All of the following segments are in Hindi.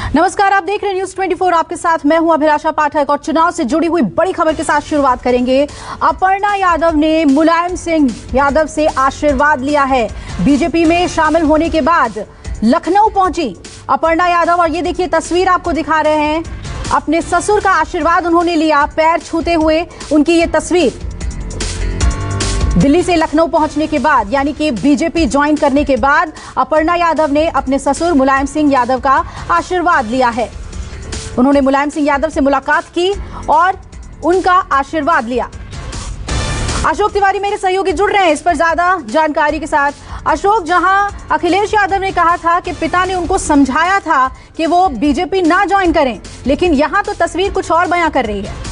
नमस्कार, आप देख रहे हैं न्यूज 24। आपके साथ मैं हूं अभिलाषा पाठक और चुनाव से जुड़ी हुई बड़ी खबर के साथ शुरुआत करेंगे। अपर्णा यादव ने मुलायम सिंह यादव से आशीर्वाद लिया है। बीजेपी में शामिल होने के बाद लखनऊ पहुंची अपर्णा यादव और ये देखिए तस्वीर आपको दिखा रहे हैं। अपने ससुर का आशीर्वाद उन्होंने लिया, पैर छूते हुए उनकी ये तस्वीर। दिल्ली से लखनऊ पहुंचने के बाद यानी कि बीजेपी ज्वाइन करने के बाद अपर्णा यादव ने अपने ससुर मुलायम सिंह यादव का आशीर्वाद लिया है। उन्होंने मुलायम सिंह यादव से मुलाकात की और उनका आशीर्वाद लिया। अशोक तिवारी मेरे सहयोगी जुड़ रहे हैं इस पर ज्यादा जानकारी के साथ। अशोक, जहां अखिलेश यादव ने कहा था कि पिता ने उनको समझाया था कि वो बीजेपी ना ज्वाइन करें, लेकिन यहां तो तस्वीर कुछ और बयां कर रही है।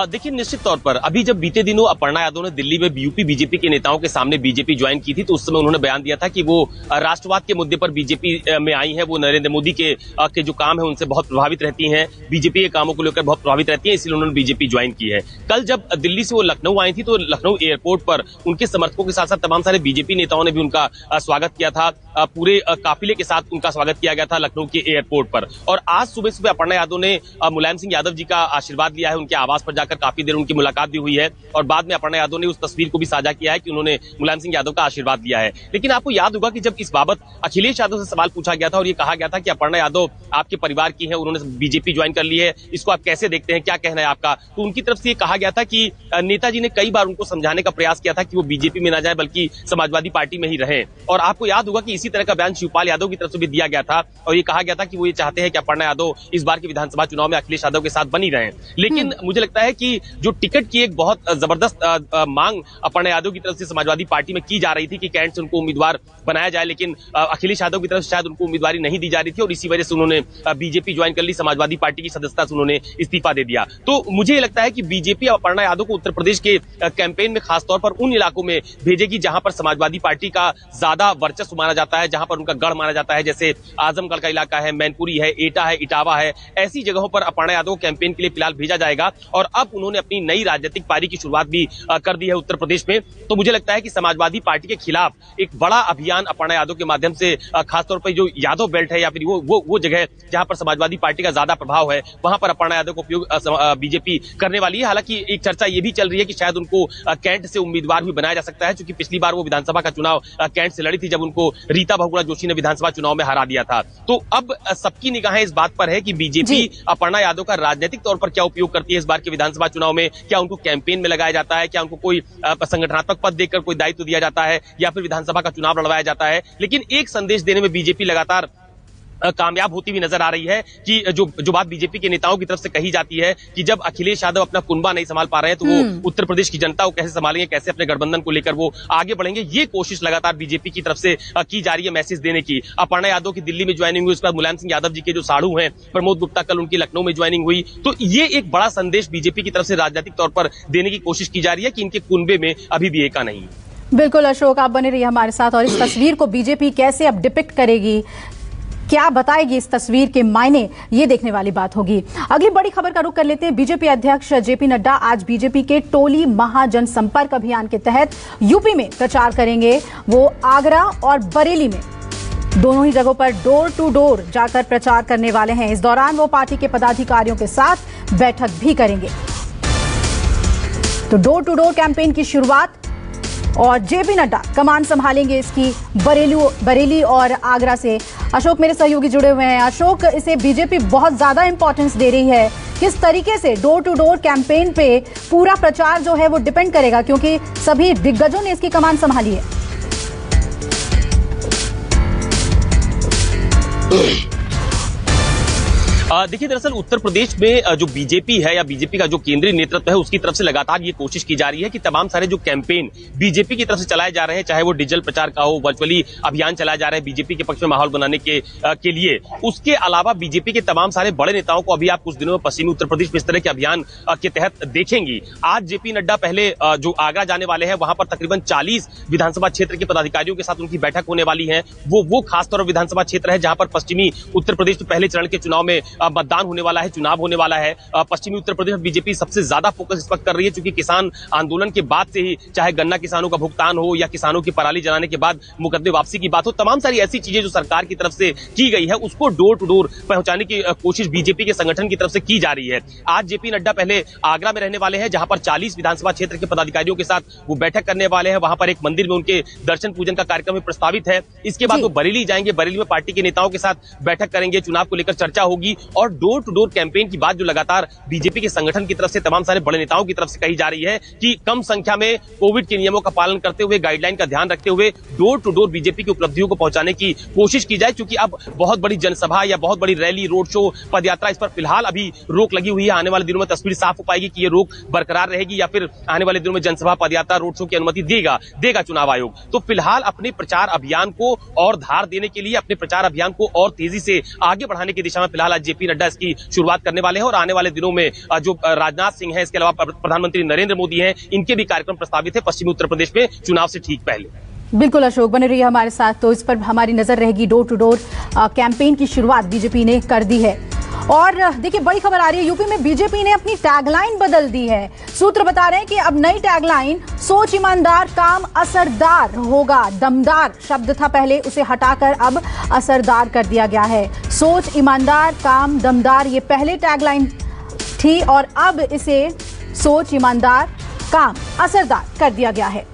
देखिए, निश्चित तौर पर अभी जब बीते दिनों अपर्णा यादव ने दिल्ली में यूपी बीजेपी के नेताओं के सामने बीजेपी ज्वाइन की थी, तो उस समय उन्होंने बयान दिया था कि वो राष्ट्रवाद के मुद्दे पर बीजेपी में आई हैं। वो नरेंद्र मोदी के जो काम है उनसे बहुत प्रभावित रहती हैं, बीजेपी के कामों को लेकर बहुत प्रभावित रहती हैं, इसलिए उन्होंने बीजेपी ज्वाइन की है। कल जब दिल्ली से वो लखनऊ आई थी तो लखनऊ एयरपोर्ट पर उनके समर्थकों के साथ साथ तमाम सारे बीजेपी नेताओं ने भी उनका स्वागत किया था। पूरे काफिले के साथ उनका स्वागत किया गया था लखनऊ के एयरपोर्ट पर। और आज सुबह सुबह अपर्णा यादव ने मुलायम सिंह यादव जी का आशीर्वाद लिया है। उनके आवास पर जाकर काफी देर उनकी मुलाकात भी हुई है और बाद में अपर्णा यादव ने उस तस्वीर को भी साझा किया है कि उन्होंने मुलायम सिंह यादव का आशीर्वाद लिया है। लेकिन आपको याद होगा कि जब इस बाबत अखिलेश यादव से सवाल पूछा गया था और ये कहा गया था कि अपर्णा यादव आपके परिवार की है, उन्होंने बीजेपी ज्वाइन कर ली है, इसको आप कैसे देखते हैं, क्या कहना है आपका, तो उनकी तरफ से ये कहा गया था कि नेताजी ने कई बार उनको समझाने का प्रयास किया था कि वो बीजेपी में ना जाए बल्कि समाजवादी पार्टी में ही रहे। और आपको याद होगा कि इसी तरह का बयान शिवपाल यादव की तरफ से भी दिया गया था और ये कहा गया था कि वो ये चाहते हैं कि अपर्णा यादव इस बार के विधानसभा चुनाव में अखिलेश यादव के साथ बनी रहे। लेकिन मुझे लगता है कि जो टिकट की एक बहुत जबरदस्त मांग अपर्णा यादव की तरफ से समाजवादी पार्टी में की जा रही थी कि कैंट से उनको उम्मीदवार बनाया जाए, लेकिन अखिलेश यादव की तरफ से शायद उनको उम्मीदवारी नहीं दी जा रही थी और इसी वजह से उन्होंने बीजेपी ज्वाइन कर ली, समाजवादी पार्टी की सदस्यता से उन्होंने इस्तीफा दे दिया। तो मुझे लगता है कि बीजेपी अपर्णा यादव को उत्तर प्रदेश के कैंपेन में खासतौर पर उन इलाकों में भेजेगी जहां पर समाजवादी पार्टी का ज्यादा वर्चस्व माना जाता है, जहां पर उनका गढ़ माना जाता है, जैसे आजमगढ़ का इलाका है, मैनपुरी है, एटा है, इटावा है। ऐसी जगहों पर अपर्णा यादव को कैंपेन के लिए फिलहाल भेजा जाएगा और अब उन्होंने अपनी नई राजनीतिक पारी की शुरुआत भी कर दी है उत्तर प्रदेश में। तो मुझे लगता है कि समाजवादी पार्टी के खिलाफ एक बड़ा अभियान अपर्णा यादव के माध्यम से खासतौर पर जो यादव बेल्ट है या फिर वो जगह जहां पर समाजवादी पार्टी का ज्यादा प्रभाव है, वहां पर अपर्णा यादव को उपयोग बीजेपी करने वाली है। हालांकि एक चर्चा ये भी चल रही है कि शायद उनको कैंट से उम्मीदवार भी बनाया जा सकता है, क्योंकि पिछली बार वो विधानसभा का चुनाव कैंट से लड़ी थी जब उनको रीता बहुगुणा जोशी ने विधानसभा चुनाव में हरा दिया था। तो अब सबकी निगाहें इस बात पर है कि बीजेपी अपर्णा यादव का राजनीतिक तौर पर क्या उपयोग करती है इस बार के विधानसभा चुनाव में। क्या उनको कैंपेन में लगाया जाता है, क्या उनको कोई संगठनात्मक पद देकर कोई दायित्व दिया जाता है या फिर विधानसभा का चुनाव लड़वाया जाता है। लेकिन एक संदेश देने में बीजेपी लगातार कामयाब होती हुई नजर आ रही है कि जो बात बीजेपी के नेताओं की तरफ से कही जाती है कि जब अखिलेश यादव अपना कुनबा नहीं संभाल पा रहे हैं तो वो उत्तर प्रदेश की जनता को कैसे संभालेंगे, कैसे अपने गठबंधन को लेकर वो आगे बढ़ेंगे। ये कोशिश लगातार बीजेपी की तरफ से की जा रही है मैसेज देने की। अपर्णा यादव की दिल्ली में ज्वाइनिंग हुई, उसके बाद मुलायम सिंह यादव जी के जो साड़ू हैं प्रमोद गुप्ता, कल उनकी लखनऊ में ज्वाइनिंग हुई। तो ये एक बड़ा संदेश बीजेपी की तरफ से राजनीतिक तौर पर देने की कोशिश की जा रही है कि इनके कुनबे में अभी भी एका नहीं। बिल्कुल अशोक, आप बने रहिए हमारे साथ और इस तस्वीर को बीजेपी कैसे अब डिपिक्ट करेगी, क्या बताएगी इस तस्वीर के मायने, ये देखने वाली बात होगी। अगली बड़ी खबर का रुख कर लेते हैं। बीजेपी अध्यक्ष जेपी नड्डा आज बीजेपी के टोली महाजनसंपर्क अभियान के तहत यूपी में प्रचार करेंगे। वो आगरा और बरेली में दोनों ही जगहों पर डोर टू डोर जाकर प्रचार करने वाले हैं। इस दौरान वो पार्टी के पदाधिकारियों के साथ बैठक भी करेंगे। तो डोर टू डोर कैंपेन की शुरुआत और जेपी नड्डा कमान संभालेंगे इसकी बरेली और आगरा से। अशोक मेरे सहयोगी जुड़े हुए हैं। अशोक, इसे बीजेपी बहुत ज्यादा इंपॉर्टेंस दे रही है, किस तरीके से डोर टू डोर कैंपेन पे पूरा प्रचार जो है वो डिपेंड करेगा, क्योंकि सभी दिग्गजों ने इसकी कमान संभाली है। देखिए, दरअसल उत्तर प्रदेश में जो बीजेपी है या बीजेपी का जो केंद्रीय नेतृत्व है उसकी तरफ से लगातार ये कोशिश की जा रही है कि तमाम सारे जो कैंपेन बीजेपी की तरफ से चलाए जा रहे हैं, चाहे वो डिजिटल प्रचार का हो, वर्चुअली अभियान चलाए जा रहे हैं बीजेपी के पक्ष में माहौल बनाने के लिए, उसके अलावा बीजेपी के तमाम सारे बड़े नेताओं को अभी आप कुछ दिनों में पश्चिमी उत्तर प्रदेश में इस तरह के अभियान के तहत देखेंगी। आज जेपी नड्डा पहले जो आगरा जाने वाले हैं, वहां पर तकरीबन 40 विधानसभा क्षेत्र के पदाधिकारियों के साथ उनकी बैठक होने वाली है। वो खासतौर पर विधानसभा क्षेत्र है जहां पर पश्चिमी उत्तर प्रदेश में पहले चरण के चुनाव में मतदान होने वाला है, चुनाव होने वाला है। पश्चिमी उत्तर प्रदेश में बीजेपी सबसे ज्यादा फोकस इस वक्त कर रही है, क्योंकि किसान आंदोलन के बाद से ही चाहे गन्ना किसानों का भुगतान हो या किसानों की पराली जलाने के बाद मुकदमे वापसी की बात हो, तमाम सारी ऐसी चीजें जो सरकार की तरफ से की गई है उसको डोर टू डोर पहुंचाने की कोशिश बीजेपी के संगठन की तरफ से की जा रही है। आज जेपी नड्डा पहले आगरा में रहने वाले हैं, जहां पर 40 विधानसभा क्षेत्र के पदाधिकारियों के साथ वो बैठक करने वाले हैं। वहां पर एक मंदिर में उनके दर्शन पूजन का कार्यक्रम भी प्रस्तावित है। इसके बाद वो बरेली जाएंगे, बरेली में पार्टी के नेताओं के साथ बैठक करेंगे, चुनाव को लेकर चर्चा होगी और डोर टू डोर कैंपेन की बात जो लगातार बीजेपी के संगठन की तरफ से तमाम सारे बड़े नेताओं की तरफ से कही जा रही है कि कम संख्या में कोविड के नियमों का पालन करते हुए, गाइडलाइन का ध्यान रखते हुए डोर टू डोर बीजेपी की उपलब्धियों को पहुंचाने की कोशिश की जाए। क्योंकि अब बहुत बड़ी जनसभा या बहुत बड़ी रैली, रोड शो, पदयात्रा, इस पर फिलहाल अभी रोक लगी हुई है। आने वाले दिनों में तस्वीर साफ हो पाएगी कि ये रोक बरकरार रहेगी या फिर आने वाले दिनों में जनसभा, पदयात्रा, रोड शो की अनुमति देगा चुनाव आयोग। तो फिलहाल अपने प्रचार अभियान को और धार देने के लिए, अपने प्रचार अभियान को और तेजी से आगे बढ़ाने की दिशा में फिलहाल आज जेपी नड्डा इसकी शुरुआत करने वाले हैं। और आने वाले दिनों में जो राजनाथ सिंह है, इसके अलावा प्रधानमंत्री नरेंद्र मोदी हैं, इनके भी कार्यक्रम प्रस्तावित है पश्चिमी उत्तर प्रदेश में चुनाव से ठीक पहले। बिल्कुल अशोक, बने रहिए हमारे साथ, तो इस पर हमारी नजर रहेगी। डोर टू डोर कैंपेन की शुरुआत बीजेपी ने कर दी है। और देखिए, बड़ी खबर आ रही है, यूपी में बीजेपी ने अपनी टैगलाइन बदल दी है। सूत्र बता रहे हैं कि अब नई टैगलाइन सोच ईमानदार, काम असरदार होगा। दमदार शब्द था पहले, उसे हटाकर अब असरदार कर दिया गया है। सोच ईमानदार, काम दमदार, ये पहले टैगलाइन थी और अब इसे सोच ईमानदार, काम असरदार कर दिया गया है।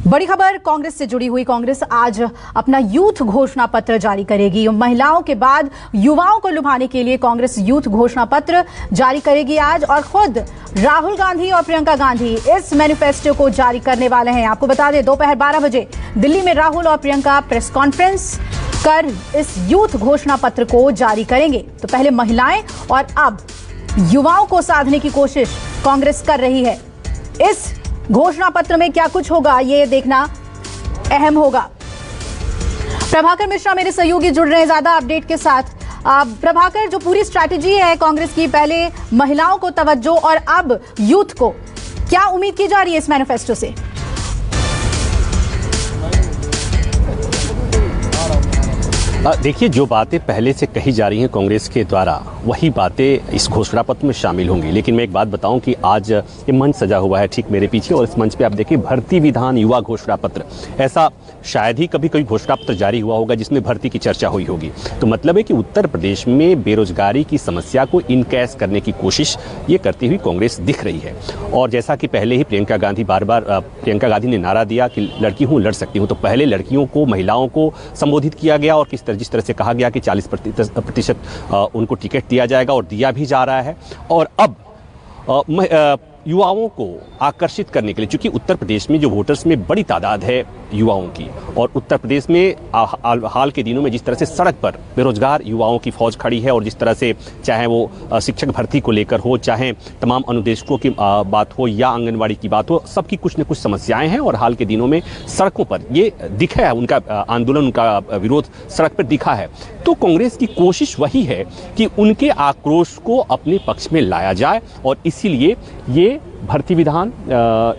बड़ी खबर कांग्रेस से जुड़ी हुई। कांग्रेस आज अपना यूथ घोषणा पत्र जारी करेगी। महिलाओं के बाद युवाओं को लुभाने के लिए कांग्रेस यूथ घोषणा पत्र जारी करेगी आज, और खुद राहुल गांधी और प्रियंका गांधी इस मैनिफेस्टो को जारी करने वाले हैं। आपको बता दें, दोपहर 12 बजे दिल्ली में राहुल और प्रियंका प्रेस कॉन्फ्रेंस कर इस यूथ घोषणा पत्र को जारी करेंगे। तो पहले महिलाएं और अब युवाओं को साधने की कोशिश कांग्रेस कर रही है। इस घोषणा पत्र में क्या कुछ होगा, ये देखना अहम होगा। प्रभाकर मिश्रा मेरे सहयोगी जुड़ रहे हैं ज्यादा अपडेट के साथ। प्रभाकर, जो पूरी स्ट्रैटेजी है कांग्रेस की, पहले महिलाओं को तवज्जो और अब यूथ को, क्या उम्मीद की जा रही है इस मैनिफेस्टो से? देखिए, जो बातें पहले से कही जा रही हैं कांग्रेस के द्वारा, वही बातें इस घोषणा पत्र में शामिल होंगी। लेकिन मैं एक बात बताऊं कि आज ये मंच सजा हुआ है ठीक मेरे पीछे, और इस मंच पे आप देखिए भर्ती विधान युवा घोषणा पत्र। ऐसा शायद ही कभी कोई घोषणा पत्र जारी हुआ होगा जिसमें भर्ती की चर्चा हुई होगी। तो मतलब है कि उत्तर प्रदेश में बेरोजगारी की समस्या को इनकैश करने की कोशिश ये करती हुई कांग्रेस दिख रही है। और जैसा कि पहले ही प्रियंका गांधी ने नारा दिया कि लड़की हूँ लड़ सकती हूँ, तो पहले लड़कियों को, महिलाओं को संबोधित किया गया और जिस तरह से कहा गया कि 40% उनको टिकट दिया जाएगा, और दिया भी जा रहा है। और अब युवाओं को आकर्षित करने के लिए, क्योंकि उत्तर प्रदेश में जो वोटर्स में बड़ी तादाद है युवाओं की, और उत्तर प्रदेश में हाल के दिनों में जिस तरह से सड़क पर बेरोजगार युवाओं की फौज खड़ी है, और जिस तरह से चाहे वो शिक्षक भर्ती को लेकर हो, चाहे तमाम अनुदेशकों की बात हो या आंगनवाड़ी की बात हो, सबकी कुछ न कुछ समस्याएं हैं। और हाल के दिनों में सड़कों पर ये दिखा है, उनका आंदोलन, उनका विरोध सड़क पर दिखा है। तो कांग्रेस की कोशिश वही है कि उनके आक्रोश को अपने पक्ष में लाया जाए, और इसीलिए ये भर्ती विधान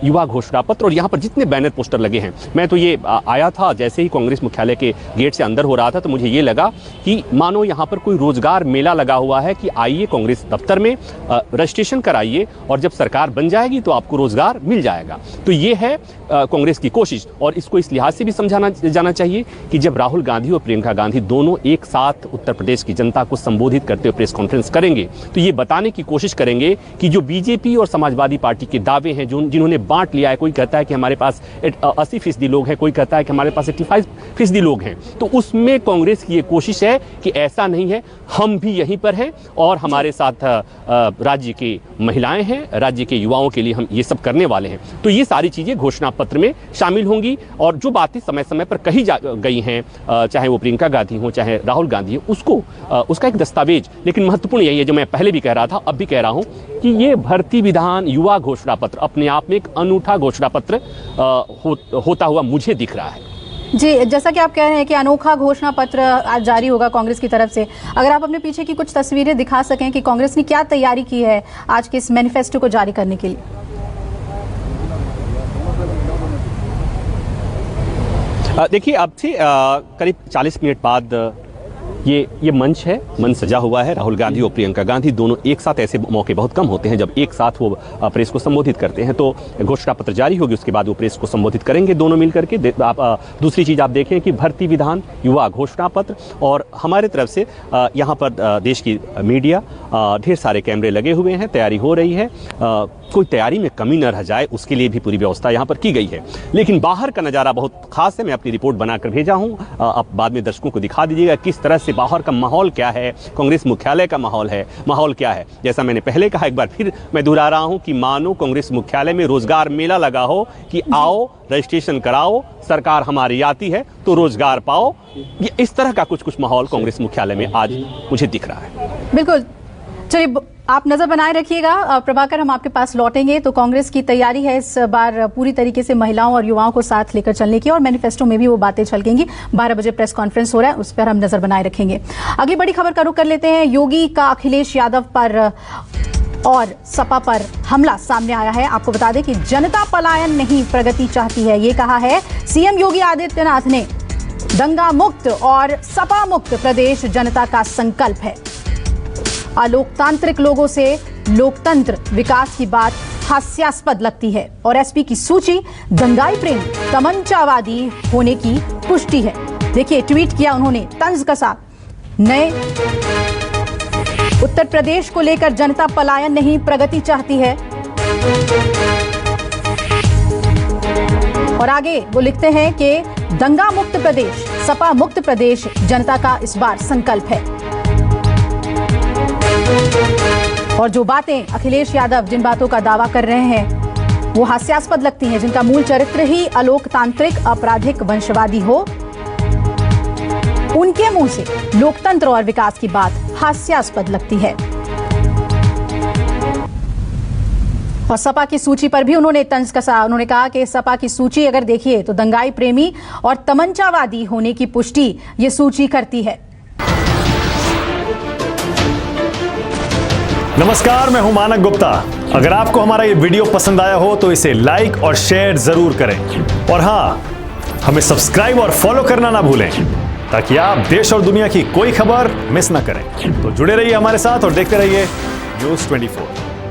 युवा घोषणा पत्र, और यहाँ पर जितने बैनर पोस्टर लगे हैं, मैं तो ये आया था जैसे ही कांग्रेस मुख्यालय के गेट से अंदर हो रहा था, तो मुझे ये लगा कि मानो यहाँ पर कोई रोजगार मेला लगा हुआ है कि आइए कांग्रेस दफ्तर में रजिस्ट्रेशन कराइए, और जब सरकार बन जाएगी तो आपको रोजगार मिल जाएगा। तो ये है कांग्रेस की कोशिश। और इसको इस लिहाज से भी समझाना जाना चाहिए कि जब राहुल गांधी और प्रियंका गांधी दोनों एक साथ उत्तर प्रदेश की जनता को संबोधित करते हुए प्रेस कॉन्फ्रेंस करेंगे, तो ये बताने की कोशिश करेंगे कि जो बीजेपी और समाजवादी पार्टी के दावे हैं, जिन्होंने बांट लिया है, कोई कहता है कि हमारे पास 80% लोग हैं, कोई कहता है कि हमारे पास 85% लोग हैं, तो उसमें कांग्रेस की ये कोशिश है कि ऐसा नहीं है, हम भी यहीं पर हैं, और हमारे साथ राज्य की महिलाएं हैं, राज्य के युवाओं के लिए हम ये सब करने वाले हैं। तो ये सारी चीजें घोषणा पत्र में शामिल होंगी, और जो बातें समय समय पर कही गई हैं, चाहे वो प्रियंका गांधी हो चाहे राहुल गांधी हो, उसका एक दस्तावेज। लेकिन महत्वपूर्ण यही है, जो मैं पहले भी कह रहा था, अब भी कह रहा हूं, कि ये भर्ती विधान युवा घोषणा पत्र अपने आप में एक अनूठा घोषणा पत्र होता हुआ मुझे दिख रहा है। जी, जैसा कि आप कह रहे हैं कि अनोखा घोषणा पत्र आज जारी होगा कांग्रेस की तरफ से, अगर आप अपने पीछे की कुछ तस्वीरें दिखा सकें कि कांग्रेस ने क्या तैयारी की है आज के इस मैनिफेस्टो को जारी करने के लिए। देखिए, अब से करीब 40 मिनट बाद ये मंच है, मंच सजा हुआ है। राहुल गांधी और प्रियंका गांधी दोनों एक साथ, ऐसे मौके बहुत कम होते हैं जब एक साथ वो प्रेस को संबोधित करते हैं। तो घोषणा पत्र जारी होगी, उसके बाद वो प्रेस को संबोधित करेंगे दोनों मिलकर के। दूसरी चीज़ आप देखें कि भर्ती विधान, युवा घोषणा पत्र, और हमारे तरफ से यहाँ पर देश की मीडिया, ढेर सारे कैमरे लगे हुए हैं, तैयारी हो रही है। कोई तैयारी में कमी न रह जाए उसके लिए भी पूरी व्यवस्था यहाँ पर की गई है। लेकिन बाहर का नज़ारा बहुत खास है, मैं अपनी रिपोर्ट बनाकर भेजा हूँ, अब बाद में दर्शकों को दिखा दीजिएगा किस तरह से बाहर का माहौल क्या है, कांग्रेस मुख्यालय का माहौल क्या है। जैसा मैंने पहले कहा, एक बार फिर मैं दोहरा रहा हूँ कि मानो कांग्रेस मुख्यालय में रोजगार मेला लगा हो कि आओ रजिस्ट्रेशन कराओ, सरकार हमारी आती है तो रोजगार पाओ। ये इस तरह का कुछ माहौल कांग्रेस मुख्यालय में आज मुझे दिख रहा है। बिल्कुल, चलिए आप नजर बनाए रखिएगा। प्रभाकर, हम आपके पास लौटेंगे। तो कांग्रेस की तैयारी है इस बार पूरी तरीके से महिलाओं और युवाओं को साथ लेकर चलने की, और मैनिफेस्टो में भी वो बातें झलकेंगी। 12 बजे प्रेस कॉन्फ्रेंस हो रहा है, उस पर हम नजर बनाए रखेंगे। अगली बड़ी खबर का रुख कर लेते हैं। योगी का अखिलेश यादव पर और सपा पर हमला सामने आया है। आपको बता दें कि जनता पलायन नहीं, प्रगति चाहती है, ये कहा है सीएम योगी आदित्यनाथ ने। दंगा मुक्त और सपा मुक्त प्रदेश जनता का संकल्प है। अलोकतांत्रिक लोगों से लोकतंत्र विकास की बात हास्यास्पद लगती है, और एसपी की सूची दंगाई प्रेम तमंचावादी होने की पुष्टि है। देखिए, ट्वीट किया उन्होंने, तंज कसा। नए उत्तर प्रदेश को लेकर जनता पलायन नहीं, प्रगति चाहती है। और आगे वो लिखते हैं कि दंगा मुक्त प्रदेश, सपा मुक्त प्रदेश जनता का इस बार संकल्प है। और जो बातें अखिलेश यादव जिन बातों का दावा कर रहे हैं वो हास्यास्पद लगती हैं, जिनका मूल चरित्र ही अलोकतांत्रिक आपराधिक वंशवादी हो, उनके मुंह से लोकतंत्र और विकास की बात हास्यास्पद लगती है। और सपा की सूची पर भी उन्होंने तंज कसा। उन्होंने कहा कि सपा की सूची अगर देखिए तो दंगाई प्रेमी और तमंचावादी होने की पुष्टि ये सूची करती है। नमस्कार, मैं हूं मानक गुप्ता। अगर आपको हमारा ये वीडियो पसंद आया हो तो इसे लाइक और शेयर जरूर करें, और हाँ, हमें सब्सक्राइब और फॉलो करना ना भूलें ताकि आप देश और दुनिया की कोई खबर मिस ना करें। तो जुड़े रहिए हमारे साथ और देखते रहिए न्यूज़ 24।